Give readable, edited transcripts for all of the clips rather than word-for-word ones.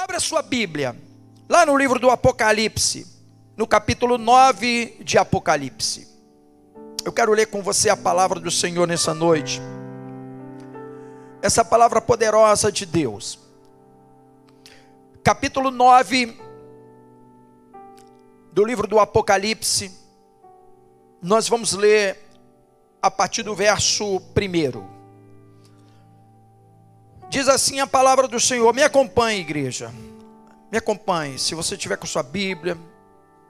Abra sua Bíblia, lá no livro do Apocalipse, no capítulo 9 de Apocalipse. Eu quero ler com você a palavra do Senhor nessa noite. Essa palavra poderosa de Deus. Capítulo 9 do livro do Apocalipse. Nós vamos ler a partir do verso 1. Diz assim a palavra do Senhor. Me acompanhe, igreja. Me acompanhe. Se você tiver com sua Bíblia,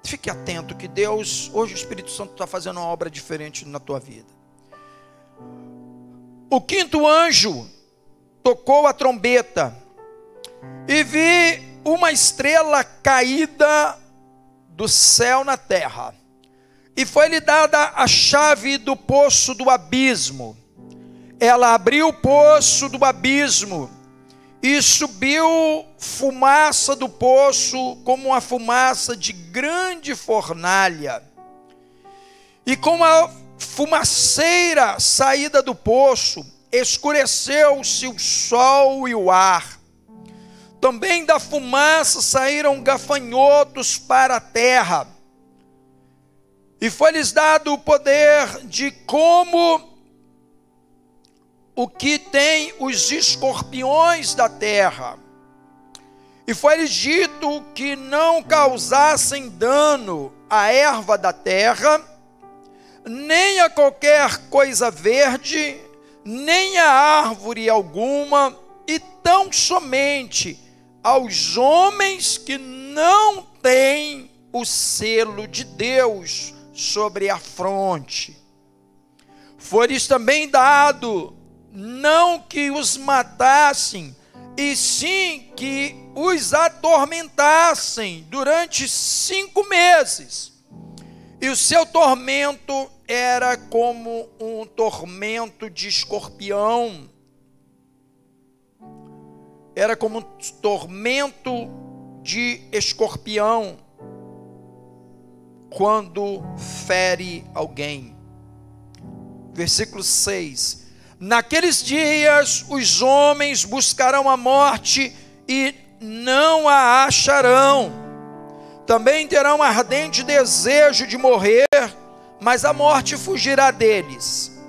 fique atento que Deus, hoje o Espírito Santo está fazendo uma obra diferente na tua vida. O quinto anjo tocou a trombeta e vi uma estrela caída do céu na terra. E foi-lhe dada a chave do poço do abismo. Ela abriu o poço do abismo e subiu fumaça do poço como uma fumaça de grande fornalha. E com a fumaceira saída do poço, escureceu-se o sol e o ar. Também da fumaça saíram gafanhotos para a terra. E foi-lhes dado o poder de como o que tem os escorpiões da terra. E foi-lhes dito que não causassem dano à erva da terra, nem a qualquer coisa verde, nem a árvore alguma, e tão somente aos homens que não têm o selo de Deus sobre a fronte. Foi-lhes também dado não que os matassem, e sim que os atormentassem durante 5 meses. E o seu tormento era como um tormento de escorpião. Era como um tormento de escorpião quando fere alguém. Versículo 6. Naqueles dias os homens buscarão a morte e não a acharão. Também terão ardente desejo de morrer, mas a morte fugirá deles.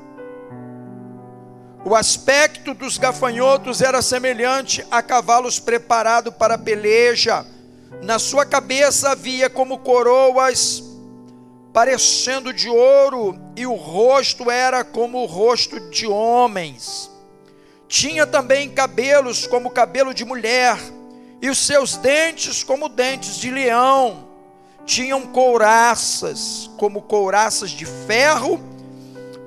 O aspecto dos gafanhotos era semelhante a cavalos preparados para a peleja. Na sua cabeça havia como coroas parecendo de ouro, e o rosto era como o rosto de homens. Tinha também cabelos como cabelo de mulher, e os seus dentes como dentes de leão. Tinham couraças como couraças de ferro.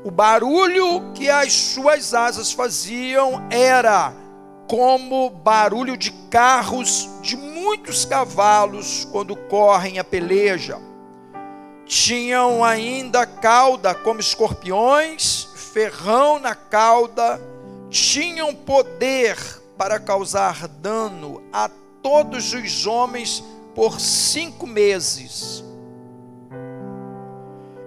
O barulho que as suas asas faziam era como barulho de carros de muitos cavalos quando correm a peleja. Tinham ainda cauda como escorpiões, ferrão na cauda. Tinham poder para causar dano a todos os homens por 5 meses.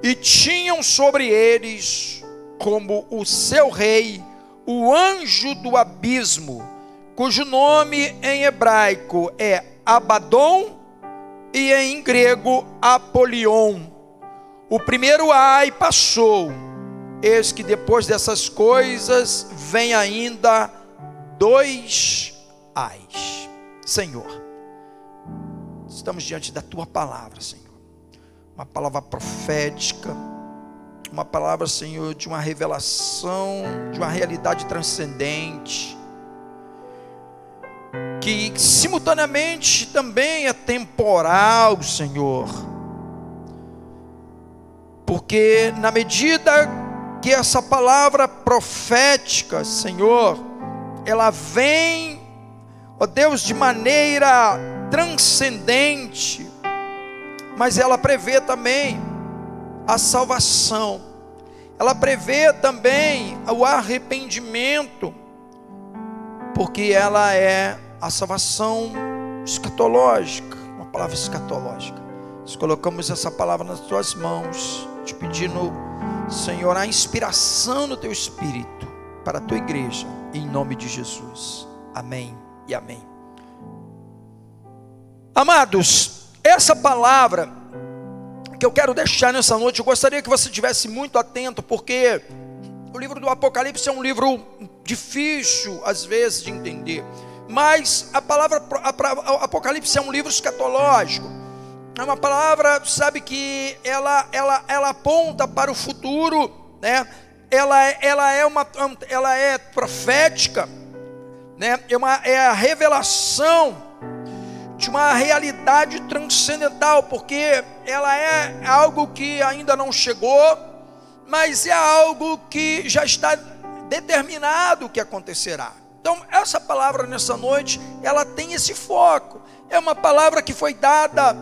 E tinham sobre eles, como o seu rei, o anjo do abismo, cujo nome em hebraico é Abaddon e em grego Apolion. O primeiro ai passou, eis que depois dessas coisas vem ainda 2 ais. Senhor, estamos diante da tua palavra, Senhor, uma palavra profética, uma palavra, Senhor, de uma revelação, de uma realidade transcendente, que simultaneamente também é temporal, Senhor, porque na medida que essa palavra profética, Senhor, ela vem, ó Deus, de maneira transcendente, mas ela prevê também a salvação, ela prevê também o arrependimento, porque ela é a salvação escatológica, uma palavra escatológica. Nós colocamos essa palavra nas tuas mãos, te pedindo, Senhor, a inspiração no teu Espírito para a tua igreja, em nome de Jesus. Amém e amém. Amados, essa palavra que eu quero deixar nessa noite, eu gostaria que você estivesse muito atento, porque o livro do Apocalipse é um livro difícil às vezes de entender, mas a palavra Apocalipse é um livro escatológico, é uma palavra, sabe, que ela aponta para o futuro, né? Ela é profética, né? É a revelação de uma realidade transcendental, porque ela é algo que ainda não chegou, mas é algo que já está determinado que acontecerá. Então, essa palavra nessa noite, ela tem esse foco. É uma palavra que foi dada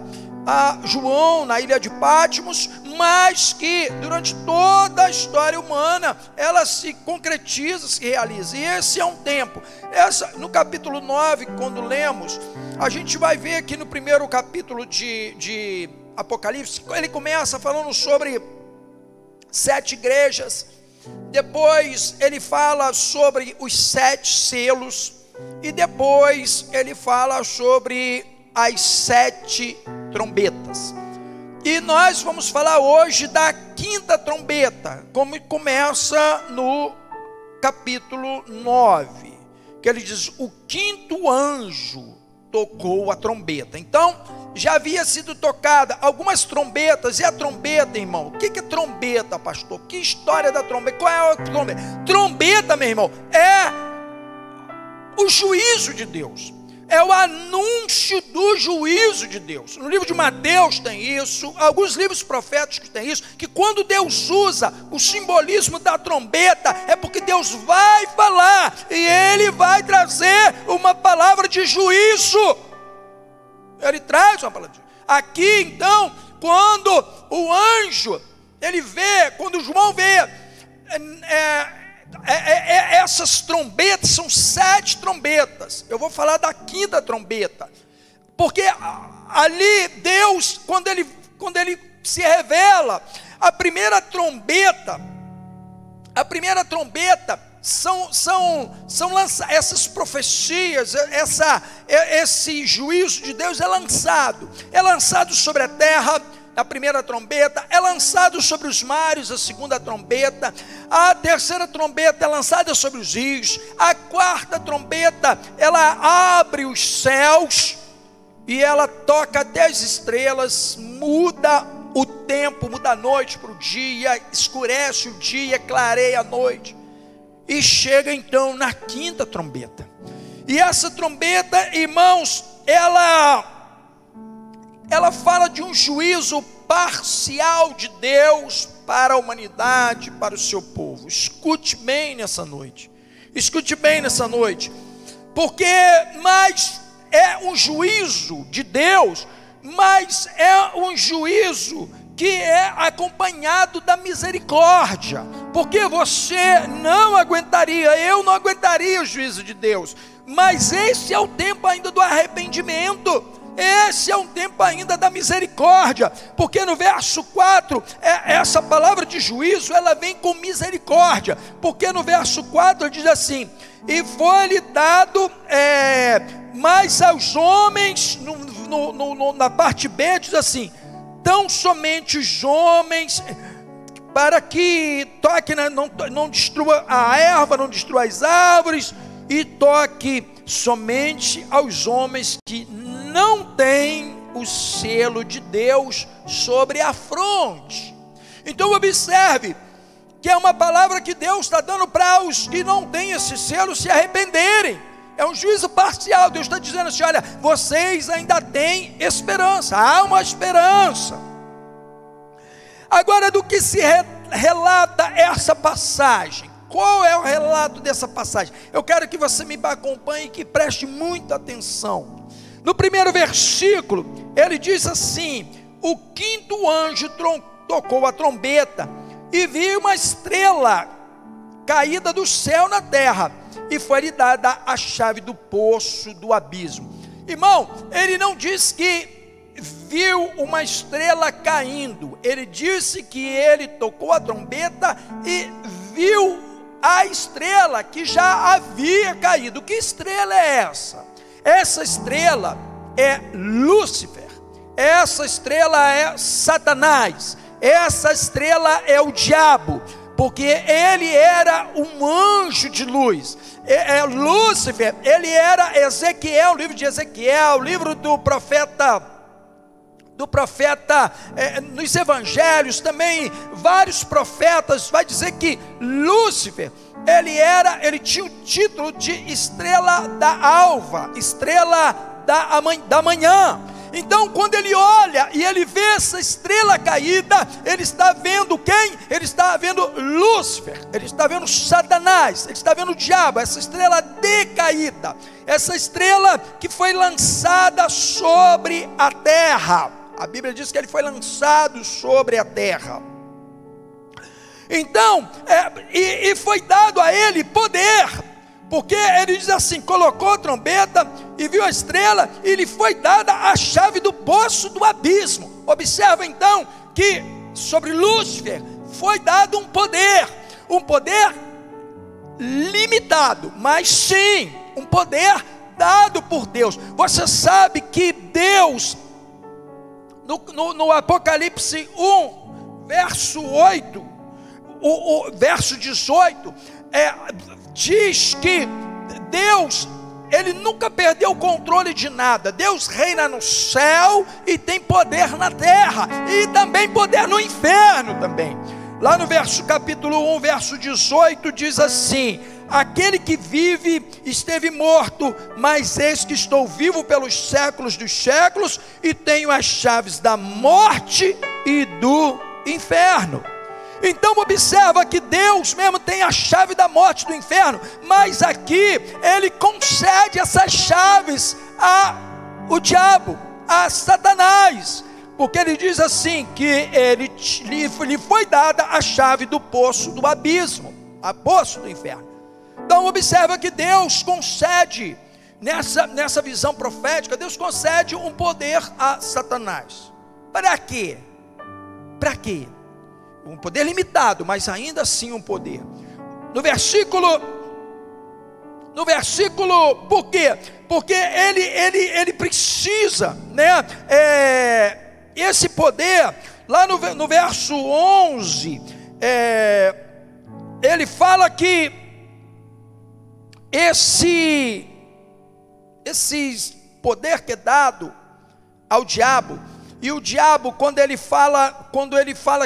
a João na ilha de Patmos, mas que durante toda a história humana ela se concretiza, se realiza. E esse é um tempo. No capítulo 9, quando lemos, a gente vai ver que no primeiro capítulo de Apocalipse, ele começa falando sobre 7 igrejas. Depois ele fala sobre os 7 selos, e depois ele fala sobre as 7 trombetas. E nós vamos falar hoje da 5ª trombeta, como começa no capítulo 9, que ele diz: o 5º anjo tocou a trombeta. Então, já havia sido tocada algumas trombetas. E a trombeta, irmão, o que é trombeta, pastor? Que história da trombeta? Qual é a trombeta? Trombeta, meu irmão, é o juízo de Deus, é o anúncio do juízo de Deus. No livro de Mateus tem isso, alguns livros proféticos tem isso, que quando Deus usa o simbolismo da trombeta, é porque Deus vai falar, e Ele vai trazer uma palavra de juízo. Ele traz uma palavra de juízo. Aqui então, quando o anjo, ele vê, quando João vê, essas trombetas, são 7 trombetas. Eu vou falar da 5ª trombeta, porque ali Deus, quando ele se revela, a primeira trombeta são lançadas essas profecias, esse juízo de Deus é lançado sobre a terra, a primeira trombeta, é lançado sobre os mares, a 2ª trombeta, a 3ª trombeta é lançada sobre os rios, a 4ª trombeta, ela abre os céus, e ela toca até as estrelas, muda o tempo, muda a noite para o dia, escurece o dia, clareia a noite, e chega então na 5ª trombeta. E essa trombeta, irmãos, ela fala de um juízo parcial de Deus para a humanidade, para o seu povo. Escute bem nessa noite, porque mais é um juízo de Deus, mas é um juízo que é acompanhado da misericórdia, porque você não aguentaria, eu não aguentaria o juízo de Deus, mas esse é o tempo ainda do arrependimento, esse é um tempo ainda da misericórdia, porque no verso 4, essa palavra de juízo, ela vem com misericórdia, porque no verso 4 diz assim: e foi-lhe dado mais aos homens, na parte B diz assim: tão somente os homens, para que toque, não destrua a erva, não destrua as árvores, e toque somente aos homens que não têm o selo de Deus sobre a fronte. Então observe que é uma palavra que Deus está dando para os que não têm esse selo se arrependerem. É um juízo parcial. Deus está dizendo assim: olha, vocês ainda têm esperança, há uma esperança. Agora, do que se relata essa passagem? Qual é o relato dessa passagem? Eu quero que você me acompanhe e que preste muita atenção. No primeiro versículo, ele diz assim: o 5º anjo tocou a trombeta, e viu uma estrela caída do céu na terra, e foi-lhe dada a chave do poço do abismo. Irmão, ele não diz que viu uma estrela caindo, ele disse que ele tocou a trombeta e viu a estrela que já havia caído. Que estrela é essa? Essa estrela é Lúcifer, essa estrela é Satanás, essa estrela é o diabo, porque ele era um anjo de luz. Lúcifer, ele era Ezequiel, o livro de Ezequiel, o livro do profeta, nos evangelhos também, vários profetas, vai dizer que Lúcifer, ele tinha o título de estrela da alva, estrela da manhã. Então quando ele olha e ele vê essa estrela caída, ele está vendo quem? Ele está vendo Lúcifer, ele está vendo Satanás, ele está vendo o diabo, essa estrela decaída, essa estrela que foi lançada sobre a terra. A Bíblia diz que ele foi lançado sobre a terra. Então, e foi dado a ele poder, porque ele diz assim, colocou a trombeta e viu a estrela, e lhe foi dada a chave do poço do abismo. Observa então que sobre Lúcifer foi dado um poder limitado, mas sim, um poder dado por Deus. Você sabe que Deus, no Apocalipse 1, verso 8, o verso 18, diz que Deus, ele nunca perdeu o controle de nada. Deus reina no céu e tem poder na terra, e também poder no inferno também. Lá no capítulo 1, verso 18, diz assim: aquele que vive esteve morto, mas eis que estou vivo pelos séculos dos séculos, e tenho as chaves da morte e do inferno. Então observa que Deus mesmo tem a chave da morte e do inferno, mas aqui ele concede essas chaves ao diabo, a Satanás, porque ele diz assim, que lhe foi dada a chave do poço do abismo, a poço do inferno. Então observa que Deus concede, nessa visão profética, Deus concede um poder a Satanás. Para quê? Para quê? Um poder limitado, mas ainda assim um poder. No versículo, por quê? Porque ele precisa, né? Esse poder, lá no verso 11, ele fala que esse poder que é dado ao diabo, e o diabo, quando ele fala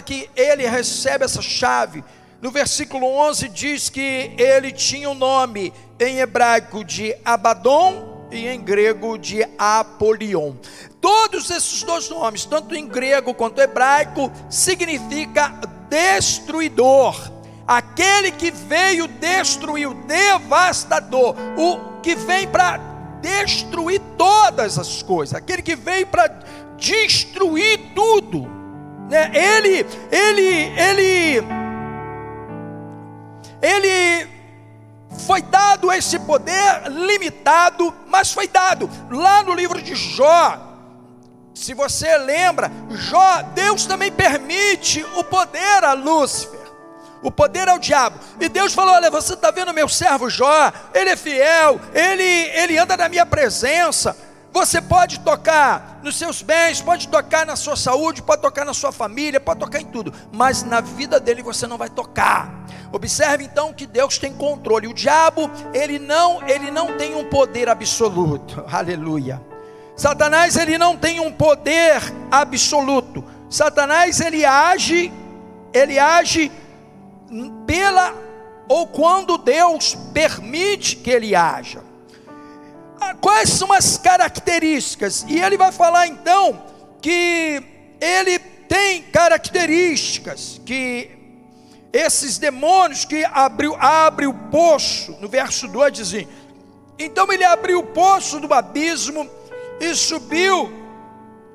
que ele recebe essa chave, no versículo 11 diz que ele tinha o nome em hebraico de Abaddon e em grego de Apolion. Todos esses dois nomes, tanto em grego quanto em hebraico, significa destruidor, aquele que veio destruir, o devastador, o que vem para destruir todas as coisas, aquele que veio para destruir tudo, né? Ele foi dado esse poder limitado, mas foi dado. Lá no livro de Jó, se você lembra, Jó, Deus também permite o poder a Lúcifer, o poder ao diabo. E Deus falou: olha, você está vendo meu servo Jó, ele é fiel, ele anda na minha presença. Você pode tocar nos seus bens, pode tocar na sua saúde, pode tocar na sua família, pode tocar em tudo, mas na vida dele você não vai tocar. Observe então que Deus tem controle. O diabo, ele não tem um poder absoluto. Aleluia. Satanás, ele não tem um poder absoluto. Satanás, ele age pela ou quando Deus permite que ele haja. Quais são as características? E ele vai falar então que ele tem características, que esses demônios que abre o poço, no verso 2 diz assim: então ele abriu o poço do abismo e subiu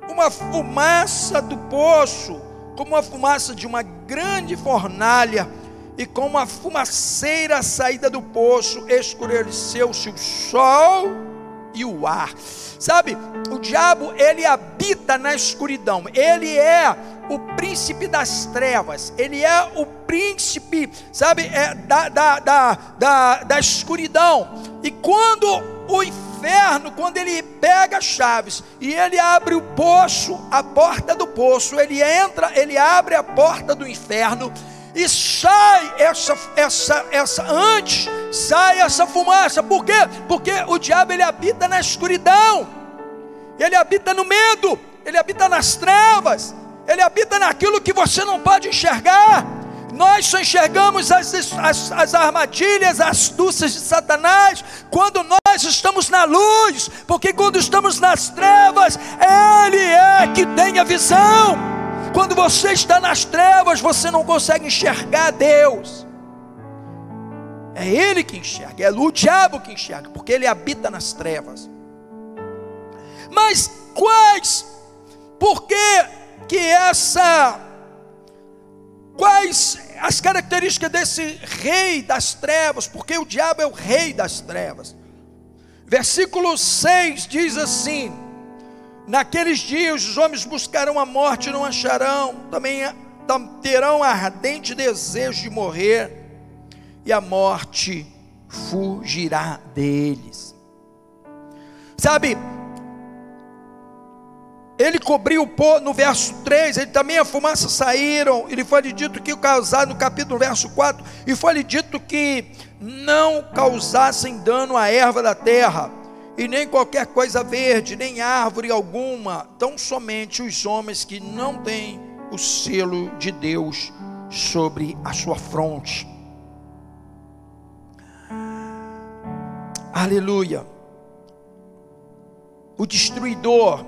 uma fumaça do poço, como a fumaça de uma grande fornalha, e com uma fumaceira saída do poço, escureceu-se o sol e o ar. Sabe, o diabo, ele habita na escuridão, ele é o príncipe das trevas, ele é o príncipe, sabe, da escuridão. E quando o inferno inferno, quando ele pega as chaves e ele abre o poço, a porta do poço, ele entra, ele abre a porta do inferno e sai antes sai essa fumaça. Por quê? Porque o diabo, ele habita na escuridão, ele habita no medo, ele habita nas trevas, ele habita naquilo que você não pode enxergar. Nós só enxergamos as armadilhas, as astúcias de Satanás quando nós estamos na luz, porque quando estamos nas trevas, ele é que tem a visão. Quando você está nas trevas, você não consegue enxergar Deus. É ele que enxerga, é o diabo que enxerga, porque ele habita nas trevas. Mas quais as características desse rei das trevas? Porque o diabo é o rei das trevas. Versículo 6 diz assim: naqueles dias os homens buscarão a morte e não acharão, também terão ardente desejo de morrer, e a morte fugirá deles. Sabe, ele cobriu o poço, no verso 3, ele também a fumaça saíram, ele foi-lhe dito que causar, no capítulo verso 4, e foi-lhe dito que não causassem dano à erva da terra, e nem qualquer coisa verde, nem árvore alguma, tão somente os homens que não têm o selo de Deus sobre a sua fronte. Aleluia. O destruidor,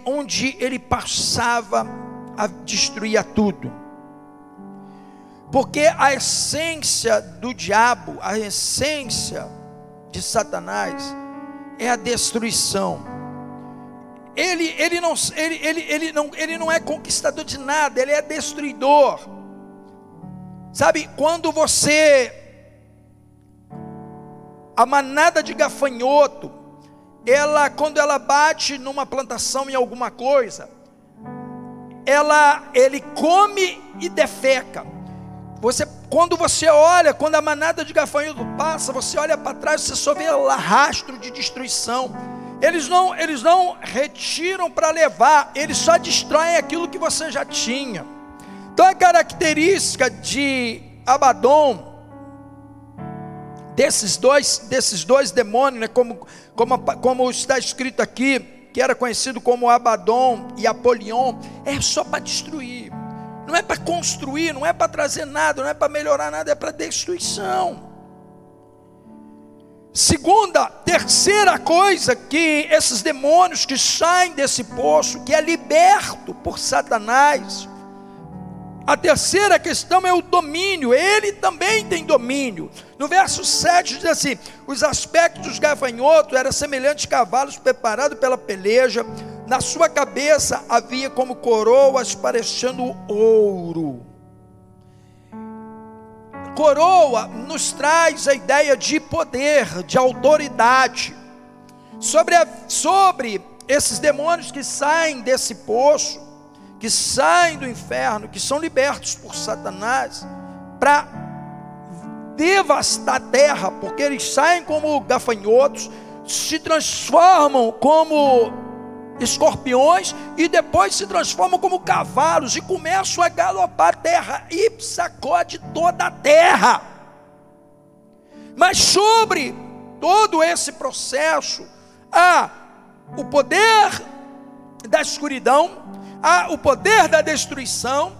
onde ele passava, destruía tudo. Porque a essência do diabo, a essência de Satanás é a destruição. Ele não é conquistador de nada, ele é destruidor. Sabe, quando a manada de gafanhoto, quando ela bate numa plantação em alguma coisa, ele come e defeca. Quando você olha, quando a manada de gafanhoto passa, você olha para trás, você só vê rastro de destruição. Eles não retiram para levar, eles só destroem aquilo que você já tinha. Então a característica de Abaddon, desses dois demônios, né, como está escrito aqui, que era conhecido como Abaddon e Apolion, é só para destruir, não é para construir, não é para trazer nada, não é para melhorar nada, é para destruição. Terceira coisa, que esses demônios que saem desse poço, que é liberto por Satanás, a terceira questão é o domínio. Ele também tem domínio. No verso 7 diz assim: os aspectos dos gafanhotos eram semelhantes a cavalos preparados pela peleja, na sua cabeça havia como coroas parecendo ouro. Coroa nos traz a ideia de poder, de autoridade. Sobre esses demônios que saem desse poço, que saem do inferno, que são libertos por Satanás para devastar a terra, porque eles saem como gafanhotos, se transformam como escorpiões e depois se transformam como cavalos e começam a galopar a terra e sacode toda a terra. Mas sobre todo esse processo há o poder da escuridão, há o poder da destruição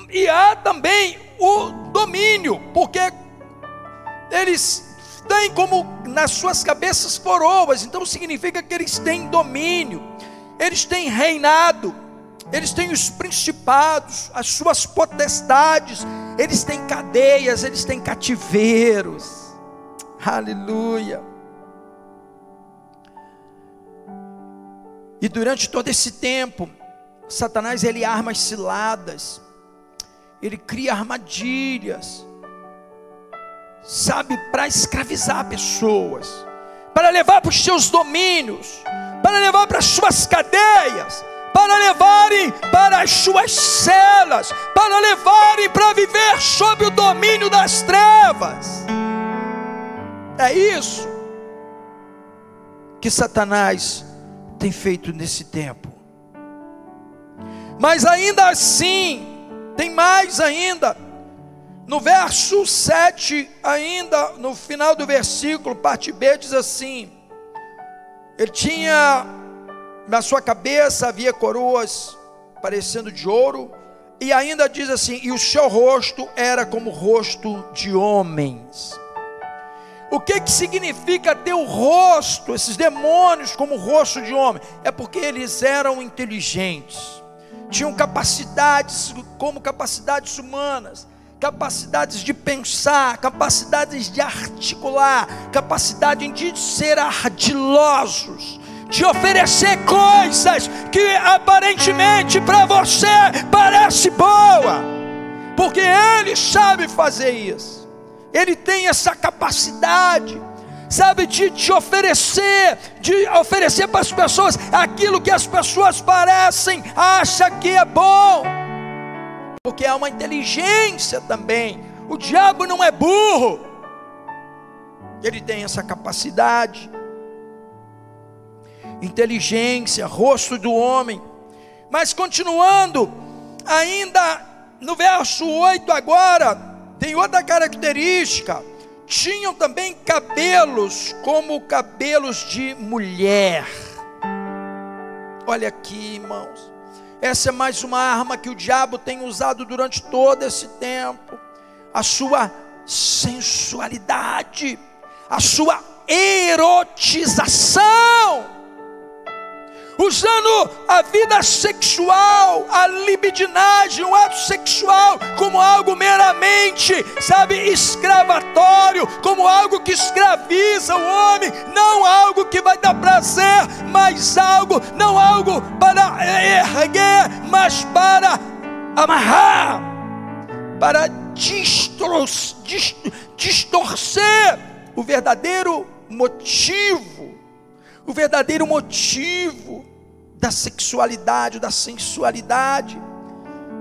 e há também o domínio, porque eles têm como nas suas cabeças coroas, então significa que eles têm domínio, eles têm reinado, eles têm os principados, as suas potestades, eles têm cadeias, eles têm cativeiros. Aleluia. E durante todo esse tempo, Satanás, ele arma as ciladas, ele cria armadilhas, sabe, para escravizar pessoas, para levar para os seus domínios, para levar para as suas cadeias, para levarem para as suas celas, para levarem para viver sob o domínio das trevas. É isso. que Satanás tem feito nesse tempo. Mas ainda assim, tem mais ainda. No verso 7, ainda no final do versículo, parte B, diz assim: ele tinha, na sua cabeça havia coroas parecendo de ouro, e ainda diz assim: e o seu rosto era como o rosto de homens. O que significa ter o rosto, esses demônios como o rosto de homem? É porque eles eram inteligentes, tinham capacidades como capacidades humanas, capacidades de pensar, capacidades de articular, capacidade de ser ardilosos, de oferecer coisas que aparentemente para você parece boa, porque ele sabe fazer isso. Ele tem essa capacidade, sabe, de oferecer para as pessoas aquilo que as pessoas acham que é bom, porque há uma inteligência também. O diabo não é burro, ele tem essa capacidade, inteligência, rosto do homem. Mas continuando, ainda no verso 8 agora, tem outra característica: tinham também cabelos como cabelos de mulher. Olha aqui, irmãos, essa é mais uma arma que o diabo tem usado durante todo esse tempo: a sua sensualidade, a sua erotização, usando a vida sexual, a libidinagem, o ato sexual como algo meramente, sabe, escravatório, como algo que escraviza o homem, não algo que vai dar prazer, mas algo, não algo para erguer, mas para amarrar, para distorcer o verdadeiro motivo da sexualidade, da sensualidade.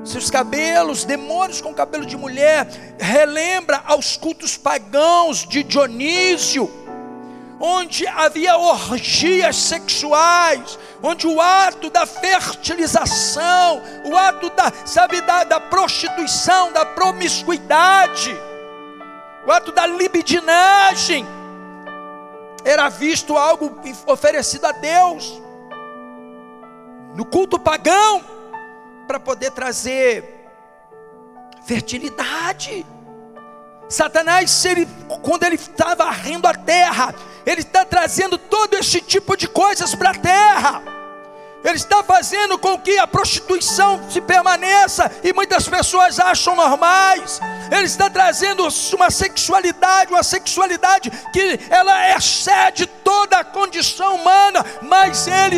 Seus cabelos, demônios com cabelo de mulher, relembra aos cultos pagãos de Dionísio, onde havia orgias sexuais, onde o ato da fertilização, o ato da prostituição, da promiscuidade, o ato da libidinagem era visto algo oferecido a Deus no culto pagão, para poder trazer fertilidade. Satanás, quando ele está varrendo a terra, ele está trazendo todo esse tipo de coisas para a terra. Ele está fazendo com que a prostituição se permaneça e muitas pessoas acham normais. Ele está trazendo uma sexualidade que ela excede toda a condição humana, mas ele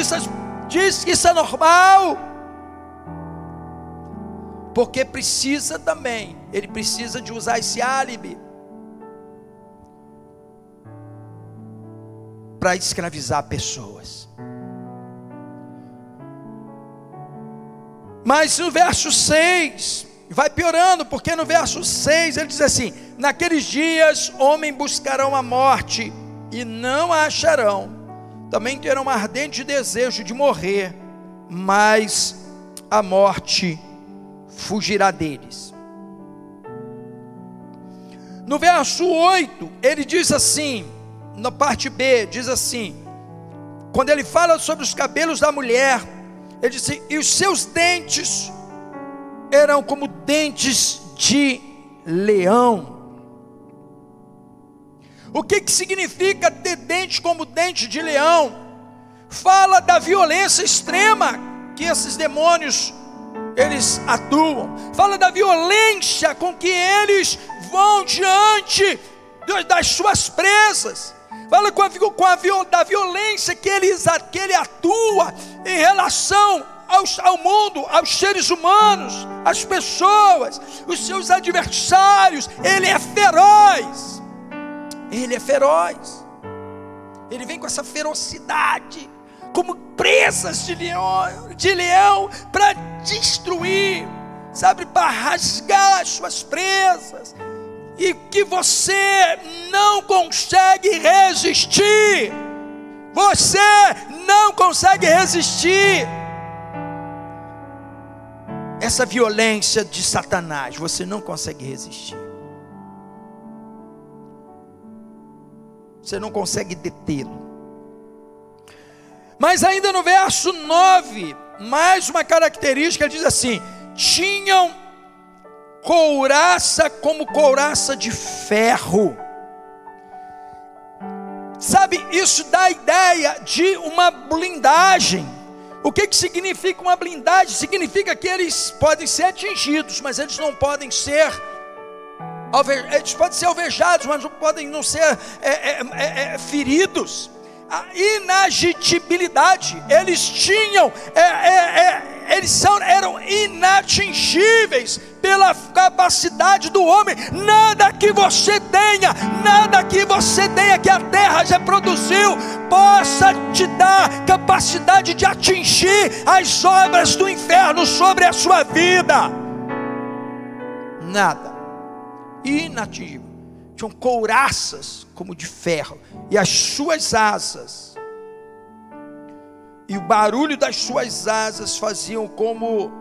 diz que isso é normal, porque ele precisa de usar esse álibi para escravizar pessoas. Mas no verso 6 vai piorando, porque no verso 6 ele diz assim: naqueles dias homens buscarão a morte e não a acharão, também terão um ardente desejo de morrer, mas a morte fugirá deles. No verso 8 ele diz assim, na parte B, diz assim, quando ele fala sobre os cabelos da mulher, ele diz assim: e os seus dentes eram como dentes de leão. O que significa ter dente como dente de leão? Fala da violência extrema que esses demônios eles atuam. Fala da violência com que eles vão diante das suas presas. Fala da violência que ele atua em relação ao mundo, aos seres humanos, às pessoas, os seus adversários. Ele é feroz. Ele é feroz. Ele vem com essa ferocidade, como presas de leão para destruir, sabe, para rasgar as suas presas, e que você não consegue resistir. Você não consegue resistir essa violência de Satanás. Você não consegue resistir. Você não consegue detê-lo. Mas ainda no verso 9, mais uma característica, diz assim: tinham couraça como couraça de ferro. Sabe, isso dá a ideia de uma blindagem. O que significa uma blindagem? Significa que eles podem ser atingidos, mas eles não podem ser, eles podem ser alvejados, mas não ser feridos. A inagitibilidade, eles tinham, eram inatingíveis pela capacidade do homem. Nada que você tenha que a terra já produziu, possa te dar capacidade de atingir as obras do inferno sobre a sua vida. Nada. Inatingível. Tinham couraças como de ferro, e as suas asas, e o barulho das suas asas faziam como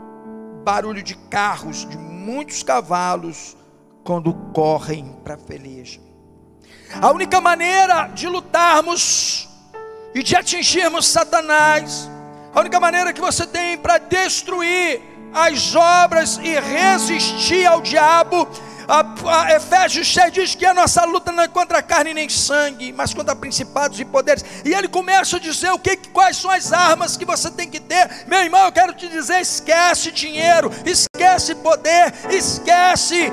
barulho de carros, de muitos cavalos, quando correm para a peleja. A única maneira de lutarmos e de atingirmos Satanás, a única maneira que você tem para destruir as obras e resistir ao diabo, Efésios 6 diz que a nossa luta não é contra carne nem sangue, mas contra principados e poderes. E ele começa a dizer quais são as armas que você tem que ter. Meu irmão, eu quero te dizer: esquece dinheiro, esquece poder, esquece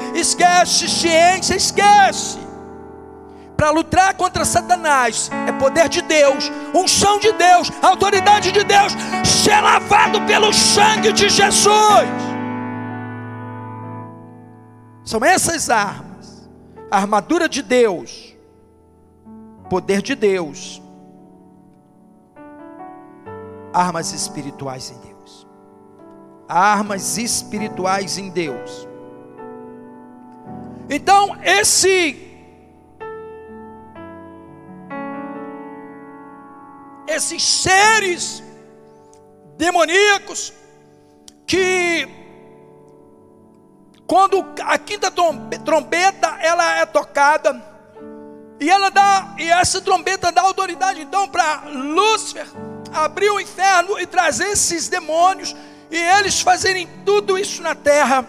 ciência, esquece. Para lutar contra Satanás é poder de Deus, unção de Deus, autoridade de Deus, ser lavado pelo sangue de Jesus. São essas armas: a armadura de Deus, poder de Deus, armas espirituais em Deus. Armas espirituais em Deus. Então, esses seres demoníacos que, quando a quinta trombeta ela é tocada, e essa trombeta dá autoridade então para Lúcifer abrir o inferno e trazer esses demônios, e eles fazerem tudo isso na terra.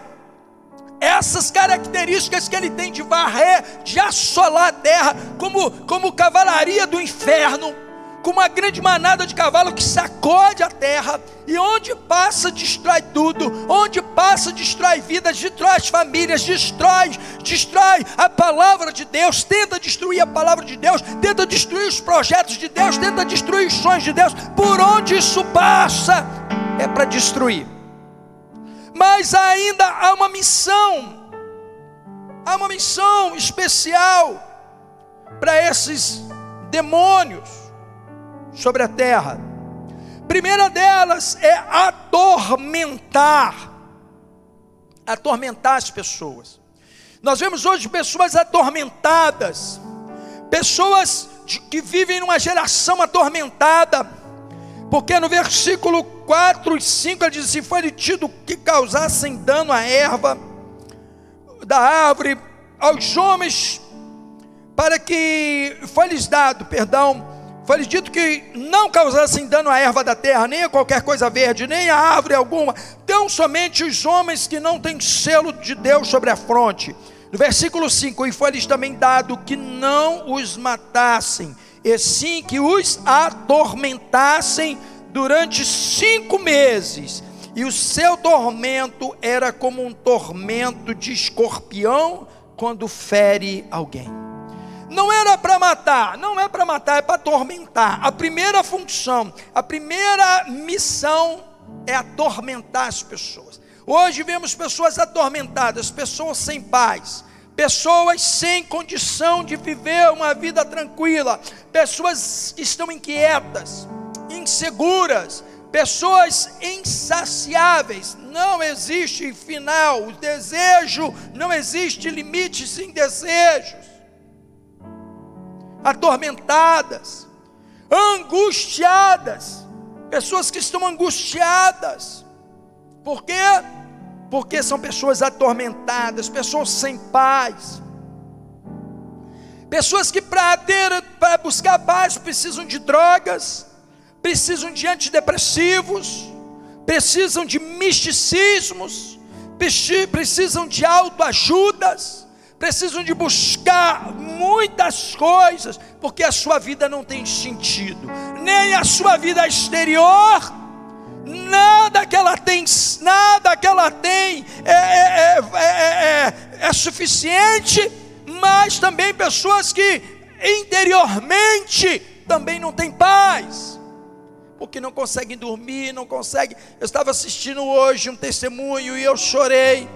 Essas características que ele tem de varrer, de assolar a terra, como cavalaria do inferno, com uma grande manada de cavalo que sacode a terra, e onde passa destrói tudo, onde passa destrói vidas, destrói as famílias, destrói a palavra de Deus, tenta destruir a palavra de Deus, tenta destruir os projetos de Deus, tenta destruir os sonhos de Deus. Por onde isso passa é para destruir. Mas ainda há uma missão especial para esses demônios sobre a terra. Primeira delas é atormentar as pessoas. Nós vemos hoje pessoas atormentadas, pessoas que vivem numa geração atormentada, porque no versículo 4 e 5 ele diz assim: foi tido que causassem dano à erva da árvore, aos homens, foi-lhes dito que não causassem dano à erva da terra, nem a qualquer coisa verde, nem a árvore alguma, tão somente os homens que não têm selo de Deus sobre a fronte. No versículo 5, e foi-lhes também dado que não os matassem, e sim que os atormentassem durante 5 meses, e o seu tormento era como um tormento de escorpião quando fere alguém. Não era para matar, não é para matar, é para atormentar. A primeira função, a primeira missão é atormentar as pessoas. Hoje vemos pessoas atormentadas, pessoas sem paz, pessoas sem condição de viver uma vida tranquila, pessoas que estão inquietas, inseguras, pessoas insaciáveis. Não existe final, o desejo, não existe limites em desejos. Atormentadas, angustiadas, pessoas que estão angustiadas. Por quê? Porque são pessoas atormentadas, pessoas sem paz, pessoas que para buscar paz precisam de drogas, precisam de antidepressivos, precisam de misticismos, precisam de autoajudas, precisam de buscar muitas coisas, porque a sua vida não tem sentido, nem a sua vida exterior, nada que ela tem é suficiente, mas também pessoas que interiormente também não têm paz, porque não conseguem dormir, não conseguem. Eu estava assistindo hoje um testemunho e eu chorei,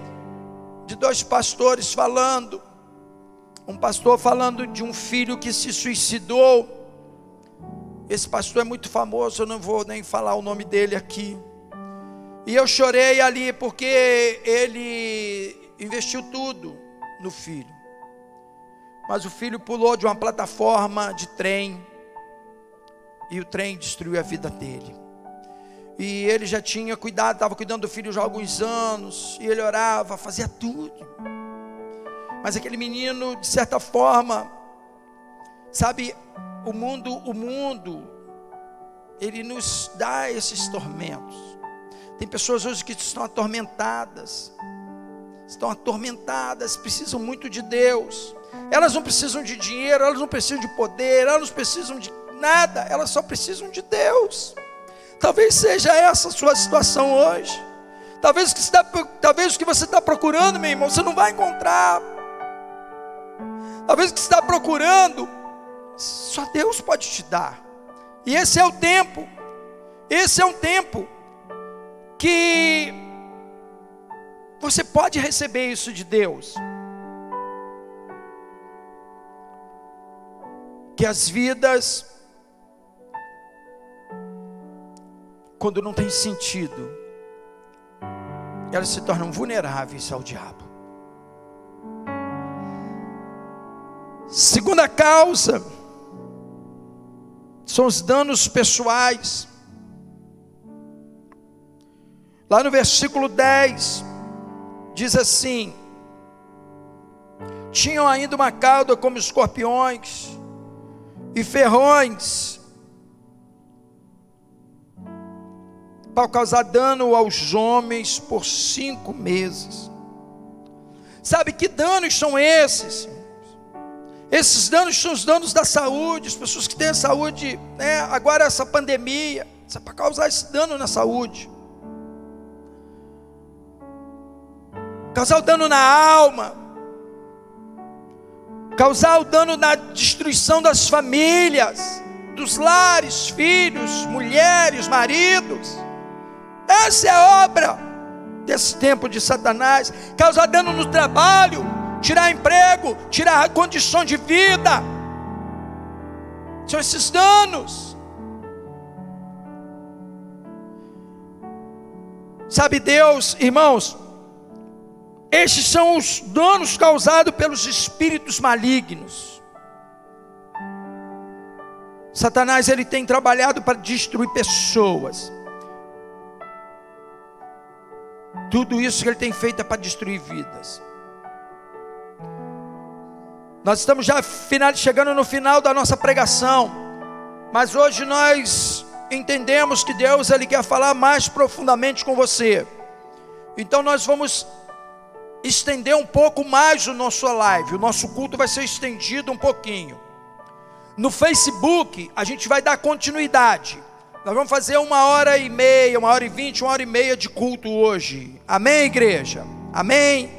de 2 pastores falando, um pastor falando de um filho que se suicidou. Esse pastor é muito famoso, eu não vou nem falar o nome dele aqui, e eu chorei ali, porque ele investiu tudo no filho, mas o filho pulou de uma plataforma de trem, e o trem destruiu a vida dele. E ele já tinha cuidado, estava cuidando do filho já há alguns anos, e ele orava, fazia tudo, mas aquele menino, de certa forma, sabe, o mundo, ele nos dá esses tormentos. Tem pessoas hoje que estão atormentadas, precisam muito de Deus. Elas não precisam de dinheiro, elas não precisam de poder, elas não precisam de nada, elas só precisam de Deus. Talvez seja essa a sua situação hoje. Talvez o que você está procurando, meu irmão, você não vai encontrar. Talvez o que você está procurando, só Deus pode te dar. E esse é o tempo. Esse é um tempo que você pode receber isso de Deus. Que as vidas, quando não tem sentido, elas se tornam vulneráveis ao diabo. Segunda causa são os danos pessoais. Lá no versículo 10 diz assim: tinham ainda uma cauda como escorpiões e ferrões para causar dano aos homens por 5 meses. Sabe que danos são esses? Esses danos são os danos da saúde. As pessoas que têm a saúde, agora essa pandemia, isso é para causar esse dano na saúde, causar o dano na alma, causar o dano na destruição das famílias, dos lares, filhos, mulheres, maridos. Essa é a obra desse tempo de Satanás. Causar dano no trabalho, tirar emprego, tirar a condição de vida. São esses danos. Sabe, Deus, irmãos, estes são os danos causados pelos espíritos malignos. Satanás, ele tem trabalhado para destruir pessoas. Tudo isso que ele tem feito é para destruir vidas. Nós estamos já chegando no final da nossa pregação, mas hoje nós entendemos que Deus, ele quer falar mais profundamente com você. Então nós vamos estender um pouco mais o nosso live. O nosso culto vai ser estendido um pouquinho. No Facebook a gente vai dar continuidade. Nós vamos fazer 1h30, 1h20, 1h30 de culto hoje. Amém, igreja? Amém?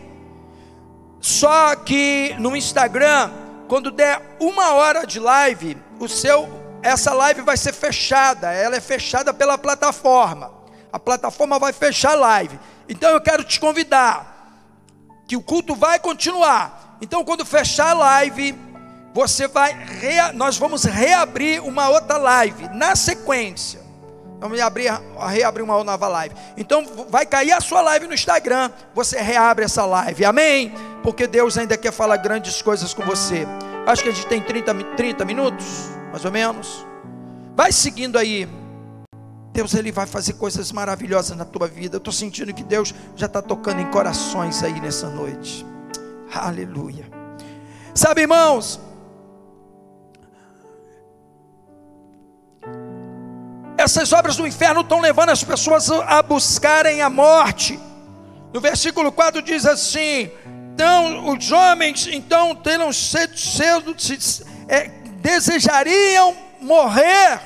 Só que no Instagram, quando der 1 hora de live, essa live vai ser fechada. Ela é fechada pela plataforma. A plataforma vai fechar a live. Então eu quero te convidar, que o culto vai continuar. Então quando fechar a live, nós vamos reabrir uma outra live na sequência. Vamos reabrir uma nova live. Então vai cair a sua live no Instagram, você reabre essa live, amém? Porque Deus ainda quer falar grandes coisas com você. Acho que a gente tem 30 minutos, mais ou menos. Vai seguindo aí. Deus, Ele vai fazer coisas maravilhosas na tua vida. Eu estou sentindo que Deus já está tocando em corações aí nessa noite. Aleluia. Sabe, irmãos, essas obras do inferno estão levando as pessoas a buscarem a morte. No versículo 4 diz assim: então os homens terão cedo desejariam morrer,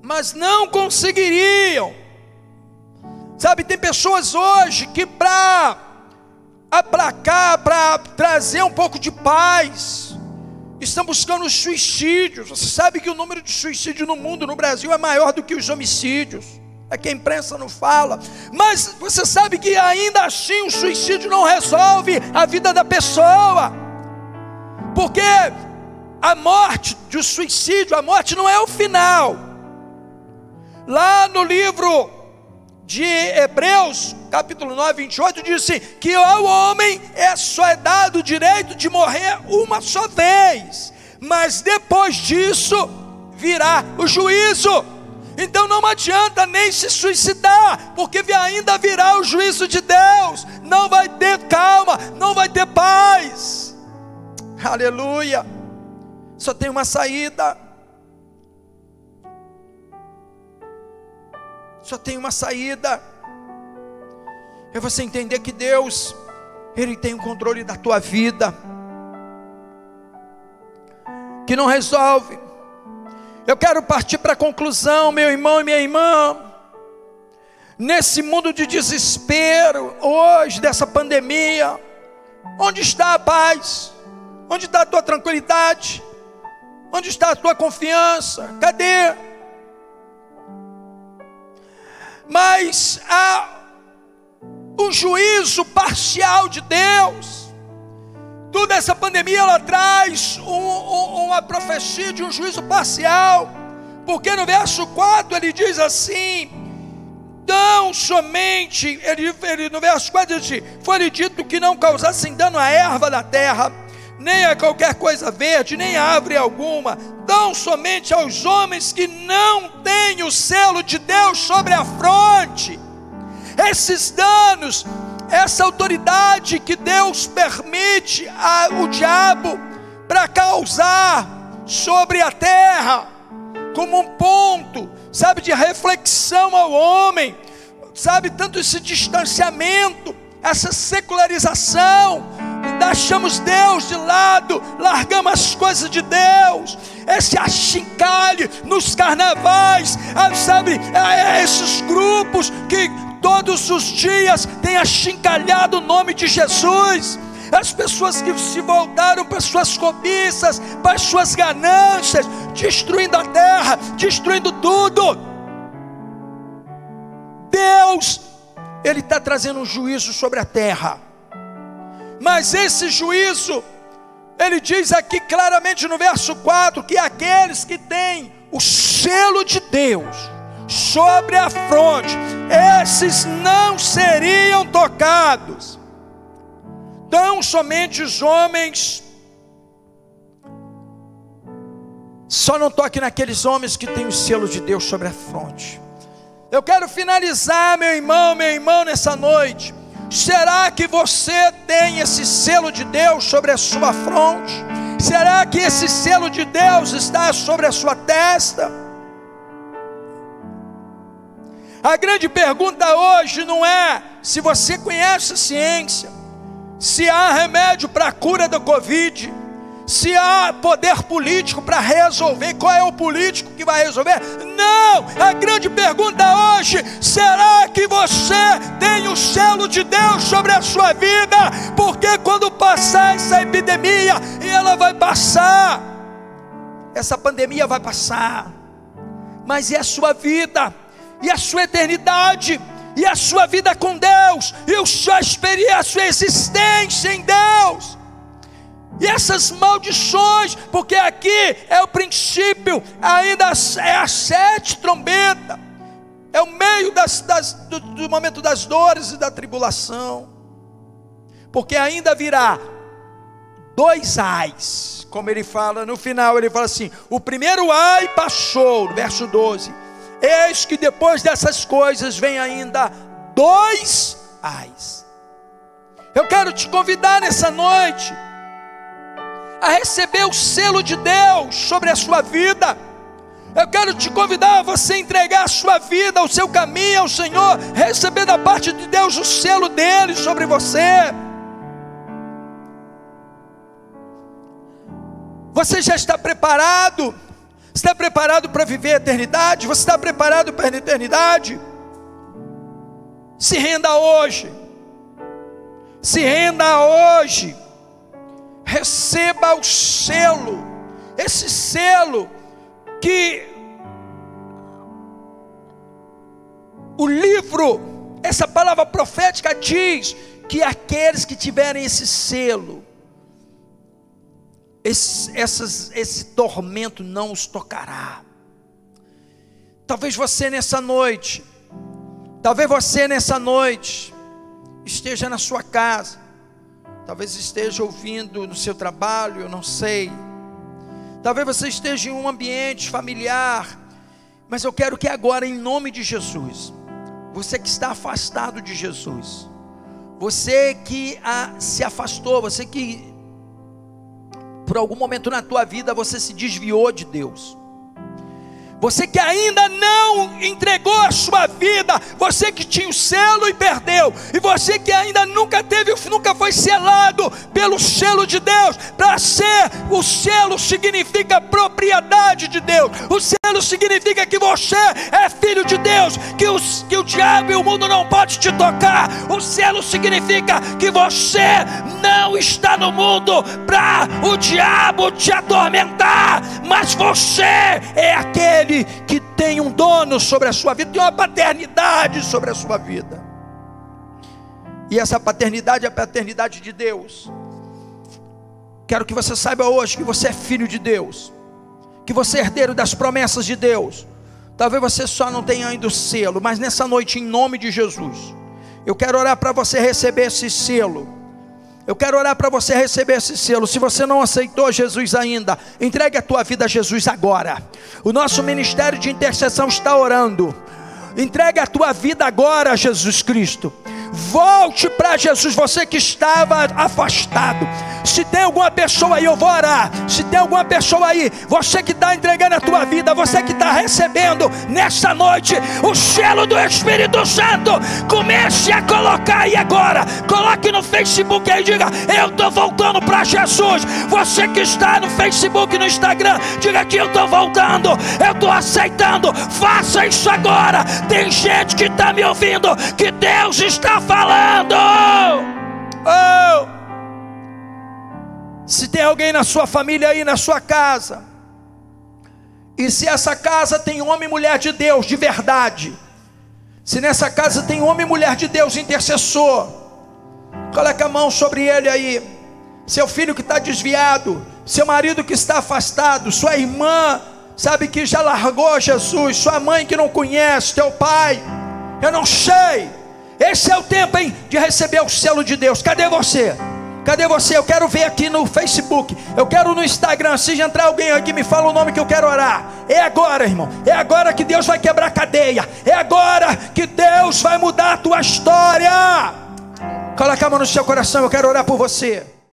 mas não conseguiriam. Sabe, tem pessoas hoje que para aplacar, para trazer um pouco de paz, estão buscando os suicídios. Você sabe que o número de suicídios no mundo, no Brasil, é maior do que os homicídios. É que a imprensa não fala. Mas você sabe que ainda assim o suicídio não resolve a vida da pessoa. Porque a morte do suicídio, a morte não é o final. Lá no livro de Hebreus, capítulo 9, 28, diz assim, que ao homem só é dado o direito de morrer uma só vez, mas depois disso virá o juízo. Então não adianta nem se suicidar, porque ainda virá o juízo de Deus. Não vai ter calma, não vai ter paz. Aleluia. Só tem uma saída. Só tem uma saída. É você entender que Deus, Ele tem o controle da tua vida, que não resolve. Eu quero partir para a conclusão, meu irmão e minha irmã. Nesse mundo de desespero, hoje, dessa pandemia, onde está a paz? Onde está a tua tranquilidade? Onde está a tua confiança? Cadê? Mas há um juízo parcial de Deus. Toda essa pandemia, ela traz uma profecia de um juízo parcial, porque no verso 4 ele diz assim: tão somente, no verso 4 diz assim, foi-lhe dito que não causassem dano à erva da terra, nem a qualquer coisa verde, nem a árvore alguma, tão somente aos homens que não têm o selo de Deus sobre a fronte. Esses danos, essa autoridade que Deus permite ao diabo para causar sobre a terra, como um ponto, sabe, de reflexão ao homem, sabe, tanto esse distanciamento, essa secularização, deixamos Deus de lado, largamos as coisas de Deus, esse achincalhe nos carnavais, sabe, esses grupos que todos os dias têm achincalhado o nome de Jesus, as pessoas que se voltaram para as suas cobiças, para as suas ganâncias, destruindo a terra, destruindo tudo. Deus, Ele está trazendo um juízo sobre a terra, mas esse juízo, Ele diz aqui claramente no verso 4, que aqueles que têm o selo de Deus sobre a fronte, esses não seriam tocados. Tão somente os homens, só não toque naqueles homens que têm o selo de Deus sobre a fronte. Eu quero finalizar, meu irmão, nessa noite. Será que você tem esse selo de Deus sobre a sua fronte? Será que esse selo de Deus está sobre a sua testa? A grande pergunta hoje não é se você conhece a ciência, se há remédio para a cura da Covid, se há poder político para resolver, qual é o político que vai resolver? Não, a grande pergunta hoje, será que você tem o selo de Deus sobre a sua vida? Porque quando passar essa epidemia, e ela vai passar, essa pandemia vai passar, mas e a sua vida? E a sua eternidade, e a sua vida com Deus, e a sua existência em Deus, e essas maldições, porque aqui é o princípio, ainda é a 7 trombeta, é o meio do momento das dores e da tribulação, porque ainda virá 2 ais, como ele fala no final, ele fala assim: o primeiro ai passou, no verso 12, eis que depois dessas coisas vem ainda 2 ais. Eu quero te convidar nessa noite a receber o selo de Deus sobre a sua vida. Eu quero te convidar a você entregar a sua vida, o seu caminho ao Senhor, receber da parte de Deus o selo dele sobre você. Você já está preparado? Está preparado para viver a eternidade? Você está preparado para a eternidade? Se renda hoje. Se renda hoje. Receba o selo. Esse selo que o livro, essa palavra profética diz que aqueles que tiverem esse selo, esse tormento não os tocará. Talvez você nessa noite esteja na sua casa, talvez esteja ouvindo no seu trabalho, eu não sei. Talvez você esteja em um ambiente familiar, mas eu quero que agora, em nome de Jesus, você que está afastado de Jesus, você que se afastou, você que por algum momento na tua vida você se desviou de Deus, você que ainda não entregou a sua vida, você que tinha o selo e perdeu, e você que ainda nunca foi selado pelo selo de Deus. Para ser, o selo significa propriedade de Deus, o selo significa que você é filho de Deus, que o diabo e o mundo não pode te tocar. O selo significa que você não está no mundo para o diabo te atormentar, mas você é aquele que tem um dono sobre a sua vida, tem uma paternidade sobre a sua vida, e essa paternidade é a paternidade de Deus. Quero que você saiba hoje que você é filho de Deus, que você é herdeiro das promessas de Deus. Talvez você só não tenha ainda o selo, mas nessa noite, em nome de Jesus, eu quero orar para você receber esse selo. Eu quero orar para você receber esse selo. Se você não aceitou Jesus ainda, entregue a tua vida a Jesus agora. O nosso ministério de intercessão está orando. Entregue a tua vida agora a Jesus Cristo. Volte para Jesus, você que estava afastado. Se tem alguma pessoa aí, eu vou orar. Se tem alguma pessoa aí, você que está entregando a tua vida, você que está recebendo nessa noite o selo do Espírito Santo, comece a colocar aí agora. Coloque no Facebook aí, diga: eu estou voltando para Jesus. Você que está no Facebook, no Instagram, diga que eu estou voltando, eu estou aceitando. Faça isso agora. Tem gente que está me ouvindo, que Deus está falando. Se tem alguém na sua família aí, na sua casa, e se essa casa tem homem e mulher de Deus de verdade, se nessa casa tem homem e mulher de Deus intercessor, coloque a mão sobre ele aí. Seu filho que está desviado, seu marido que está afastado, sua irmã, sabe, que já largou Jesus, sua mãe que não conhece, teu pai, eu não sei. Esse é o tempo, hein, de receber o selo de Deus. Cadê você? Cadê você? Eu quero ver aqui no Facebook, eu quero no Instagram. Se entrar alguém aqui, me fala o nome que eu quero orar. É agora, irmão. É agora que Deus vai quebrar a cadeia. É agora que Deus vai mudar a tua história. Coloca a mão no seu coração, eu quero orar por você.